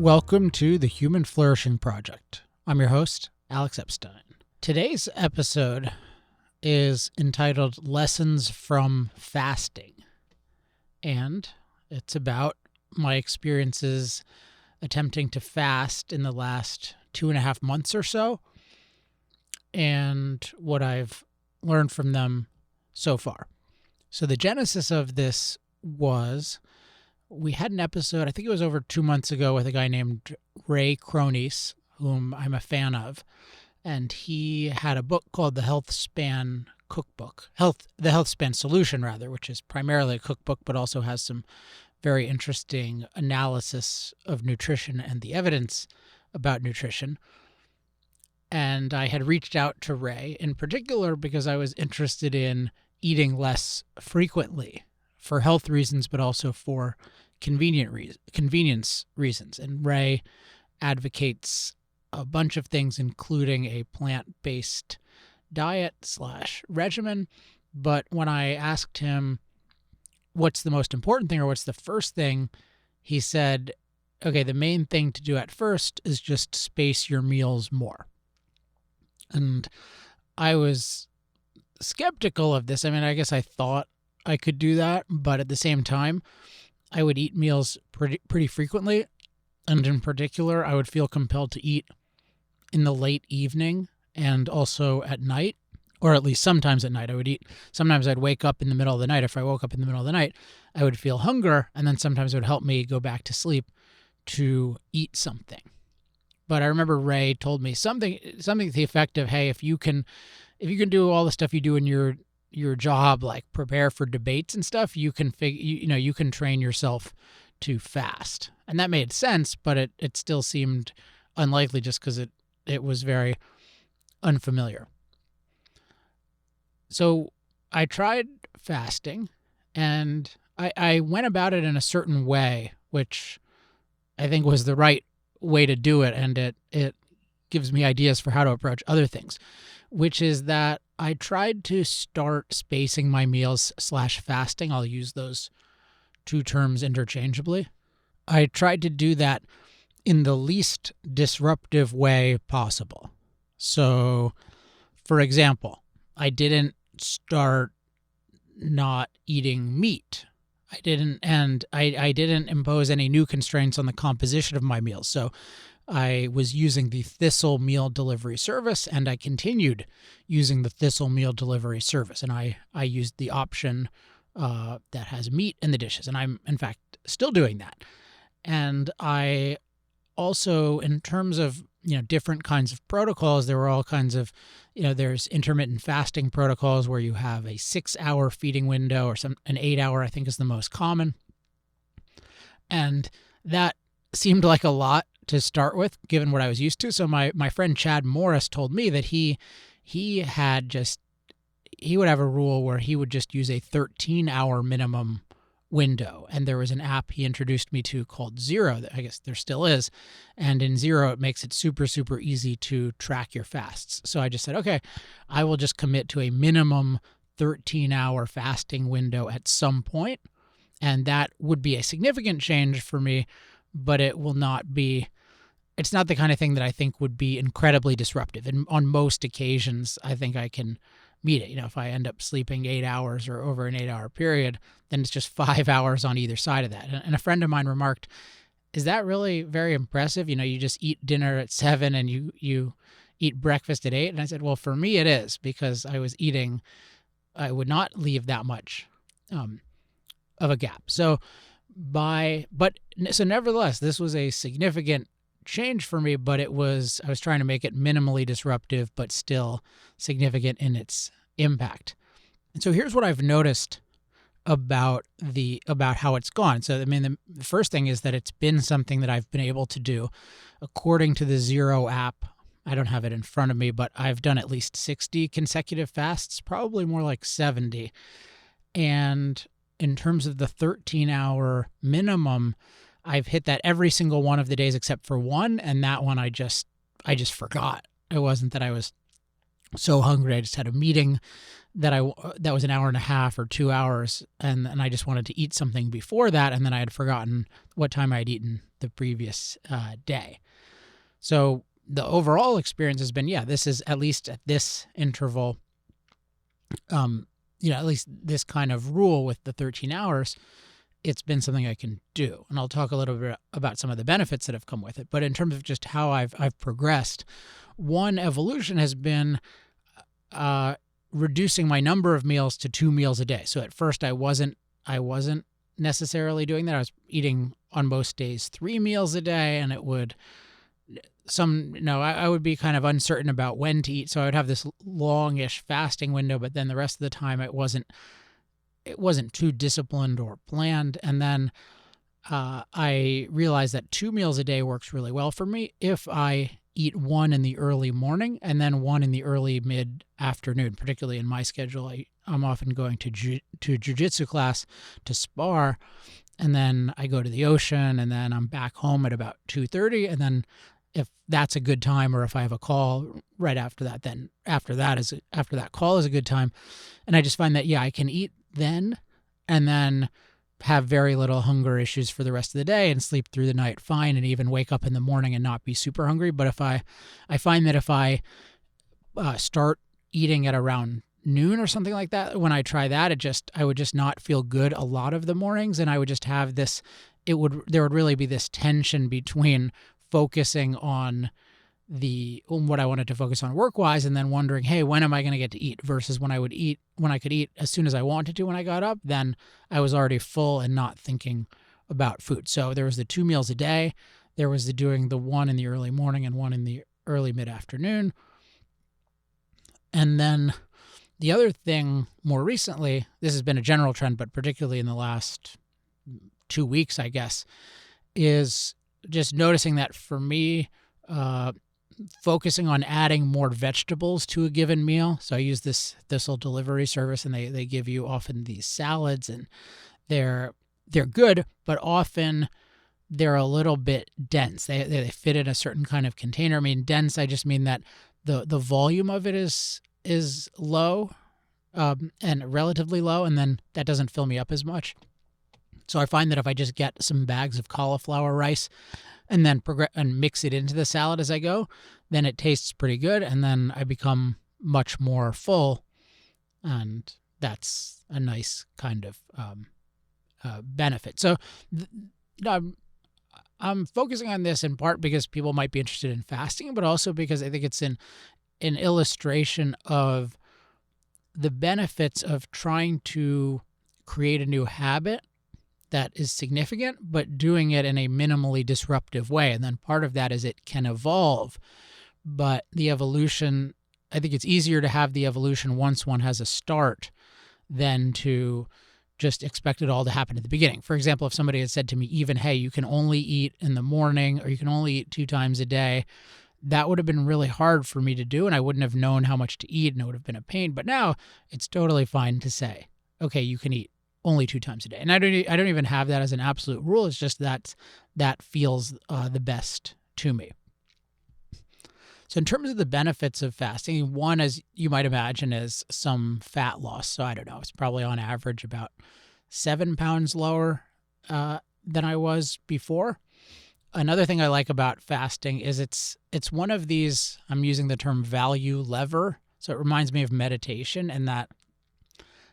Welcome to the Human Flourishing Project. I'm your host, Alex Epstein. Today's episode is entitled Lessons from Fasting, and it's about my experiences attempting to fast in the last 2.5 months or so, and what I've learned from them so far. So the genesis of this was, we had an episode, I think it was over 2 months ago, with a guy named Ray Cronies, whom I'm a fan of, and he had a book called The Health Span Cookbook, The Health Span Solution, rather, which is primarily a cookbook, but also has some very interesting analysis of nutrition and the evidence about nutrition. And I had reached out to Ray in particular because I was interested in eating less frequently for health reasons, but also for convenience reasons. And Ray advocates a bunch of things, including a plant-based diet / regimen. But when I asked him what's the most important thing or what's the first thing, he said, okay, the main thing to do at first is just space your meals more. And I was skeptical of this. I mean, I guess I thought I could do that, but at the same time, I would eat meals pretty frequently, and in particular, I would feel compelled to eat in the late evening and also at night, or at least sometimes at night I would eat. Sometimes I'd wake up in the middle of the night. If I woke up in the middle of the night, I would feel hunger, and then sometimes it would help me go back to sleep to eat something. But I remember Ray told me something to the effect of, hey, if you can do all the stuff you do in your job, like prepare for debates and stuff, you can you can train yourself to fast. And that made sense, but it still seemed unlikely just because it was very unfamiliar. So I tried fasting, and I went about it in a certain way, which I think was the right way to do it, and it gives me ideas for how to approach other things, which is that I tried to start spacing my meals / fasting. I'll use those two terms interchangeably. I tried to do that in the least disruptive way possible. So, for example, I didn't start not eating meat. I didn't impose any new constraints on the composition of my meals. So I was using the Thistle meal delivery service, and I continued using the Thistle meal delivery service. And I used the option that has meat in the dishes. And I'm, in fact, still doing that. And I also, in terms of, different kinds of protocols, there were all kinds of, there's intermittent fasting protocols where you have a 6-hour feeding window, or an 8-hour, I think is the most common. And that seemed like a lot to start with, given what I was used to. So my friend Chad Morris told me that he would have a rule where he would just use a 13-hour minimum window. And there was an app he introduced me to called Zero, that I guess there still is. And in Zero, it makes it super, super easy to track your fasts. So I just said, okay, I will just commit to a minimum 13-hour fasting window at some point. And that would be a significant change for me, but it's not the kind of thing that I think would be incredibly disruptive. And on most occasions, I think I can meet it. If I end up sleeping 8 hours or over an 8-hour period, then it's just 5 hours on either side of that. And a friend of mine remarked, is that really very impressive? You just eat dinner at 7 and you eat breakfast at 8. And I said, well, for me it is, because I would not leave that much of a gap. So nevertheless, this was a significant change for me, but I was trying to make it minimally disruptive, but still significant in its impact. And so here's what I've noticed about how it's gone. So, I mean, the first thing is that it's been something that I've been able to do. According to the Zero app, I don't have it in front of me, but I've done at least 60 consecutive fasts, probably more like 70. And in terms of the 13-hour minimum, I've hit that every single one of the days except for one, and that one I just forgot. It wasn't that I was so hungry. I just had a meeting that was an hour and a half or 2 hours, and I just wanted to eat something before that, and then I had forgotten what time I had eaten the previous day. So the overall experience has been, this is at least at this interval, at least this kind of rule with the 13 hours, it's been something I can do. And I'll talk a little bit about some of the benefits that have come with it. But in terms of just how I've progressed, one evolution has been reducing my number of meals to 2 meals a day. So at first I wasn't necessarily doing that. I was eating on most days 3 meals a day, and it would I would be kind of uncertain about when to eat. So I would have this longish fasting window, but then the rest of the time it wasn't too disciplined or planned. And then I realized that 2 meals a day works really well for me if I eat one in the early morning and then one in the early mid-afternoon. Particularly in my schedule, I'm often going to jiu-jitsu class to spar, and then I go to the ocean, and then I'm back home at about 2:30, and then if that's a good time, or if I have a call right after that, then after that call is a good time. And I just find that, I can eat then and then have very little hunger issues for the rest of the day and sleep through the night fine, and even wake up in the morning and not be super hungry. But if I find that if I start eating at around noon or something like that, when I try that, I would just not feel good a lot of the mornings, and I would just have this, there would really be this tension between focusing on what I wanted to focus on work-wise, and then wondering, hey, when am I going to get to eat, versus when I could eat as soon as I wanted to when I got up, then I was already full and not thinking about food. So there was the 2 meals a day. There was doing the one in the early morning and one in the early mid-afternoon. And then the other thing more recently, this has been a general trend, but particularly in the last 2 weeks, I guess, is just noticing that for me, focusing on adding more vegetables to a given meal. So I use this Thistle delivery service, and they give you often these salads, and they're good, but often they're a little bit dense. They fit in a certain kind of container. I mean, dense, I just mean that the volume of it is low, and relatively low, and then that doesn't fill me up as much. So I find that if I just get some bags of cauliflower rice and then and mix it into the salad as I go, then it tastes pretty good, and then I become much more full, and that's a nice kind of benefit. So I'm focusing on this in part because people might be interested in fasting, but also because I think it's an illustration of the benefits of trying to create a new habit that is significant, but doing it in a minimally disruptive way. And then part of that is it can evolve, but the evolution, I think it's easier to have the evolution once one has a start than to just expect it all to happen at the beginning. For example, if somebody had said to me, even, hey, you can only eat in the morning, or you can only eat 2 times a day, that would have been really hard for me to do, and I wouldn't have known how much to eat, and it would have been a pain. But now it's totally fine to say, okay, you can eat only 2 times a day. And I don't even have that as an absolute rule. It's just that feels the best to me. So in terms of the benefits of fasting, one, as you might imagine, is some fat loss. So I don't know, it's probably on average about 7 pounds lower than I was before. Another thing I like about fasting is it's one of these, I'm using the term value lever. So it reminds me of meditation, and that,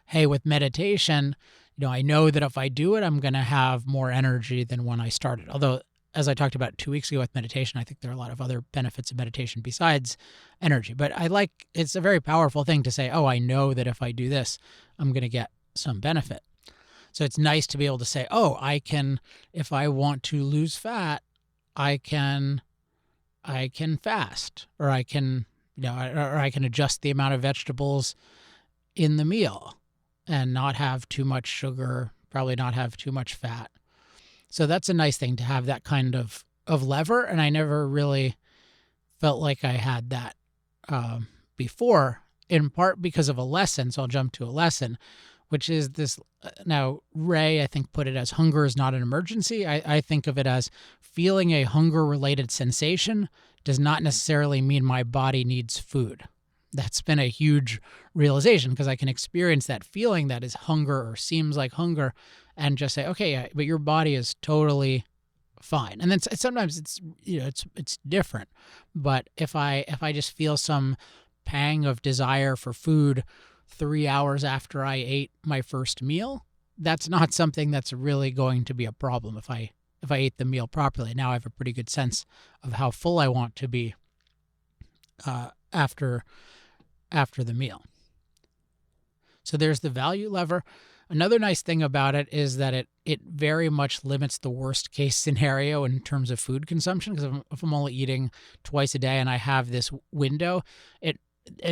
hey, with meditation, I know that if I do it, I'm going to have more energy than when I started. Although, as I talked about 2 weeks ago with meditation, I think there are a lot of other benefits of meditation besides energy. But it's a very powerful thing to say, oh, I know that if I do this, I'm going to get some benefit. So it's nice to be able to say, oh, I can, if I want to lose fat, I can fast, or I can, or I can adjust the amount of vegetables in the meal and not have too much sugar, probably not have too much fat. So that's a nice thing to have, that kind of lever. And I never really felt like I had that before, in part because of a lesson. So I'll jump to a lesson, which is this. Now, Ray, I think, put it as hunger is not an emergency. I think of it as feeling a hunger-related sensation does not necessarily mean my body needs food. that's been a huge realization, because I can experience that feeling that is hunger or seems like hunger and just say, okay, yeah, but your body is totally fine. And then sometimes it's different. But if I just feel some pang of desire for food 3 hours after I ate my first meal, that's not something that's really going to be a problem if I ate the meal properly. Now I have a pretty good sense of how full I want to be after the meal. So there's the value lever. Another nice thing about it is that it very much limits the worst case scenario in terms of food consumption, because if I'm only eating twice a day and I have this window, it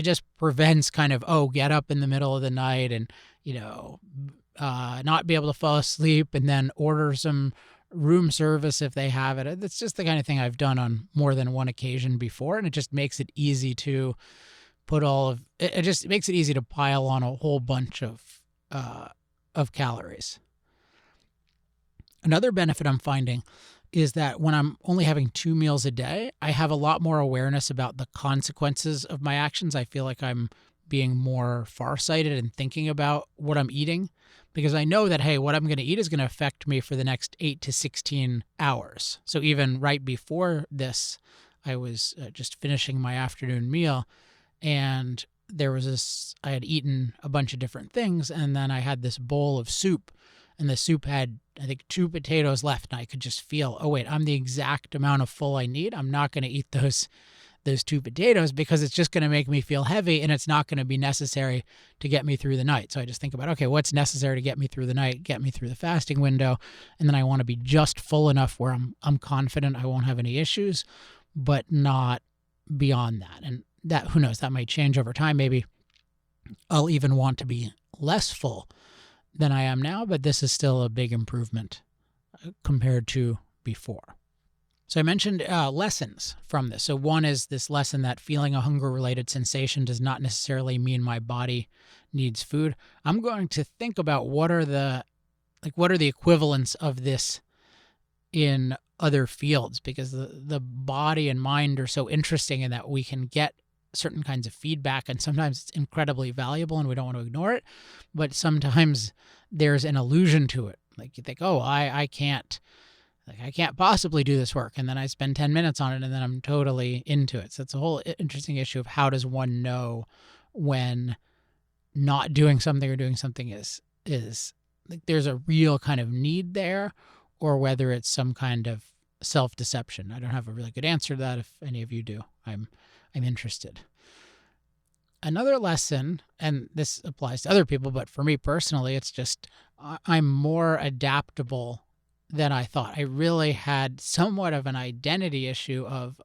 just prevents kind of, get up in the middle of the night and, not be able to fall asleep and then order some room service if they have it. It's just the kind of thing I've done on more than one occasion before, and it just makes it easy to it just makes it easy to pile on a whole bunch of calories. Another benefit I'm finding is that when I'm only having 2 meals a day, I have a lot more awareness about the consequences of my actions. I feel like I'm being more farsighted and thinking about what I'm eating, because I know that, hey, what I'm going to eat is going to affect me for the next 8 to 16 hours. So even right before this, I was just finishing my afternoon meal, and I had eaten a bunch of different things, and then I had this bowl of soup, and the soup had, I think, 2 potatoes left, and I could just feel, oh wait, I'm the exact amount of full I need. I'm not going to eat those 2 potatoes because it's just going to make me feel heavy, and it's not going to be necessary to get me through the night. So I just think about, okay, what's necessary to get me through the night, get me through the fasting window, and then I want to be just full enough where I'm confident I won't have any issues, but not beyond that. And that, who knows, that might change over time. Maybe I'll even want to be less full than I am now, but this is still a big improvement compared to before. So I mentioned lessons from this. So one is this lesson that feeling a hunger-related sensation does not necessarily mean my body needs food. I'm going to think about what are the equivalents of this in other fields, because the body and mind are so interesting in that we can get certain kinds of feedback, and sometimes it's incredibly valuable and we don't want to ignore it, but sometimes there's an illusion to it. Like you think, I can't possibly do this work, and then I spend 10 minutes on it and then I'm totally into it. So it's a whole interesting issue of how does one know when not doing something or doing something is like there's a real kind of need there, or whether it's some kind of self-deception. I don't have a really good answer to that. If any of you do, I'm interested. Another lesson, and this applies to other people, but for me personally, it's just I'm more adaptable than I thought. I really had somewhat of an identity issue of,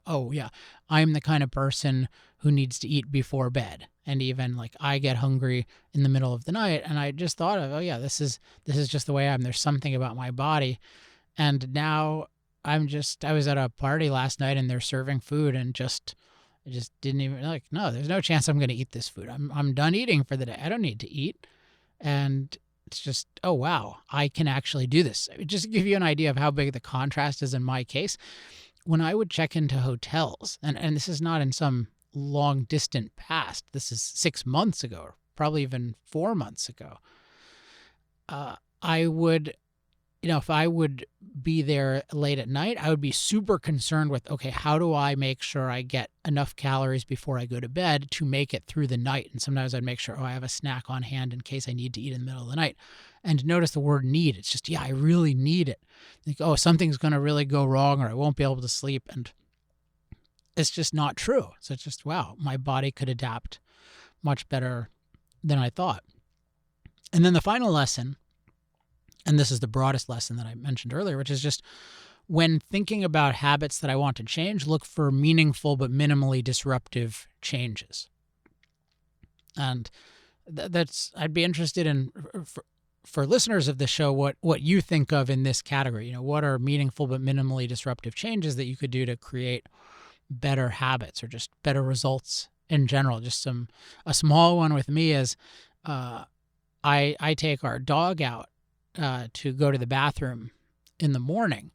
I'm the kind of person who needs to eat before bed. And even like I get hungry in the middle of the night, and I just thought of, this is just the way I am. There's something about my body. And now I was at a party last night and they're serving food, and I just didn't even no, there's no chance I'm going to eat this food. I'm done eating for the day. I don't need to eat. And it's just, oh, wow, I can actually do this. Just to give you an idea of how big the contrast is in my case, when I would check into hotels, and this is not in some long distant past, this is 6 months ago, or probably even 4 months ago, I would, if I would be there late at night, I would be super concerned with, okay, how do I make sure I get enough calories before I go to bed to make it through the night? And sometimes I'd make sure, I have a snack on hand in case I need to eat in the middle of the night. And notice the word need. It's just, I really need it. Like, something's going to really go wrong, or I won't be able to sleep. And it's just not true. So it's just, wow, my body could adapt much better than I thought. And then the final lesson, and this is the broadest lesson that I mentioned earlier, which is just when thinking about habits that I want to change, look for meaningful but minimally disruptive changes. And I'd be interested in, for listeners of the show, what you think of in this category. What are meaningful but minimally disruptive changes that you could do to create better habits or just better results in general? Just a small one with me is I take our dog out to go to the bathroom in the morning,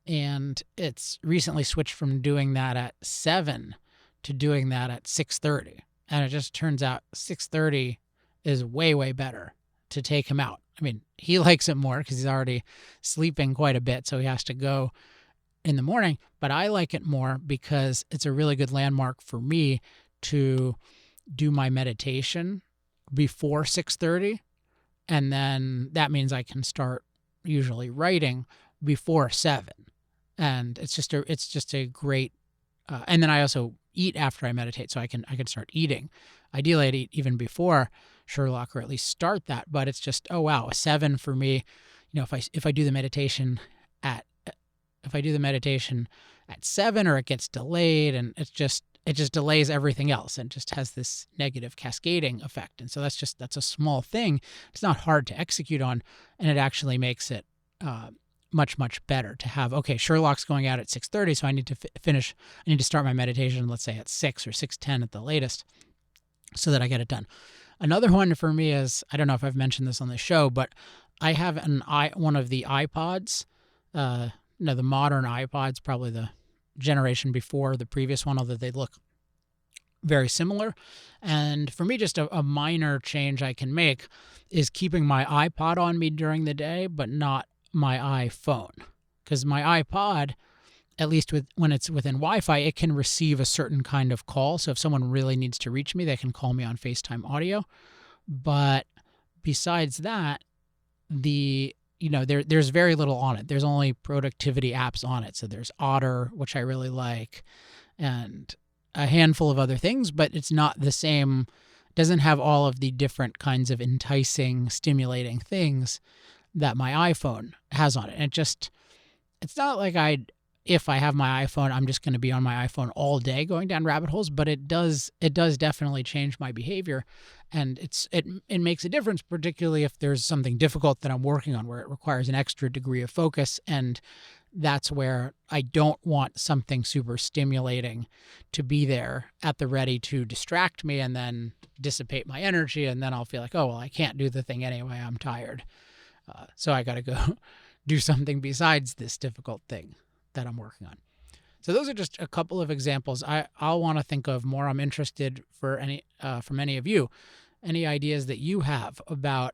and it's recently switched from doing that at 7 to doing that at 6:30. And it just turns out 6:30 is way, way better to take him out. I mean, he likes it more because he's already sleeping quite a bit, so he has to go in the morning. But I like it more because it's a really good landmark for me to do my meditation before 6:30, and then that means I can start usually writing before 7. And it's just a great and then I also eat after I meditate, so I can start eating. Ideally, I'd eat even before Sherlock, or at least start that. But it's just, oh wow, a 7 for me. If I do the meditation at 7, or it gets delayed, and it just delays everything else and just has this negative cascading effect. And so that's a small thing. It's not hard to execute on, and it actually makes it much, much better to have, okay, Sherlock's going out at 6:30, so I need to I need to start my meditation, let's say at 6 or 6:10 at the latest, so that I get it done. Another one for me is, I don't know if I've mentioned this on the show, but I have one of the iPods, the modern iPods, probably the generation before the previous one, although they look very similar. And for me, just a minor change I can make is keeping my iPod on me during the day, but not my iPhone. Because my iPod, at least when it's within Wi-Fi, it can receive a certain kind of call. So if someone really needs to reach me, they can call me on FaceTime audio. But besides that, there's very little on it. There's only productivity apps on it. So there's Otter, which I really like, and a handful of other things, but it's not the same. It doesn't have all of the different kinds of enticing, stimulating things that my iPhone has on it. And it's not like if I have my iPhone, I'm just going to be on my iPhone all day going down rabbit holes, but it does definitely change my behavior. And it makes a difference, particularly if there's something difficult that I'm working on where it requires an extra degree of focus. And that's where I don't want something super stimulating to be there at the ready to distract me and then dissipate my energy. And then I'll feel like, oh, well, I can't do the thing anyway. I'm tired. So I got to go do something besides this difficult thing that I'm working on. So those are just a couple of examples I'll want to think of more. I'm interested from any of you, any ideas that you have about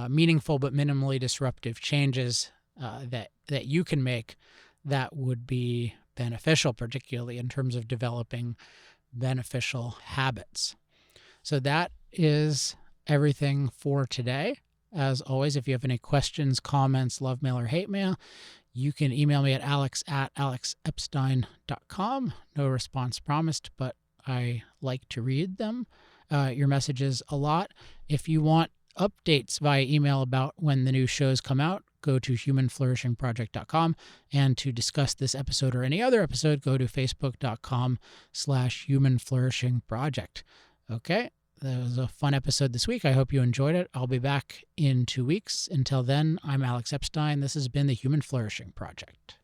meaningful but minimally disruptive changes that you can make that would be beneficial, particularly in terms of developing beneficial habits. So that is everything for today. As always, if you have any questions, comments, love mail, or hate mail, you can email me at alex@alexepstein.com. No response promised, but I like to read them, your messages a lot. If you want updates via email about when the new shows come out, go to humanflourishingproject.com. And to discuss this episode or any other episode, go to facebook.com/humanflourishingproject. Okay. That was a fun episode this week. I hope you enjoyed it. I'll be back in 2 weeks. Until then, I'm Alex Epstein. This has been the Human Flourishing Project.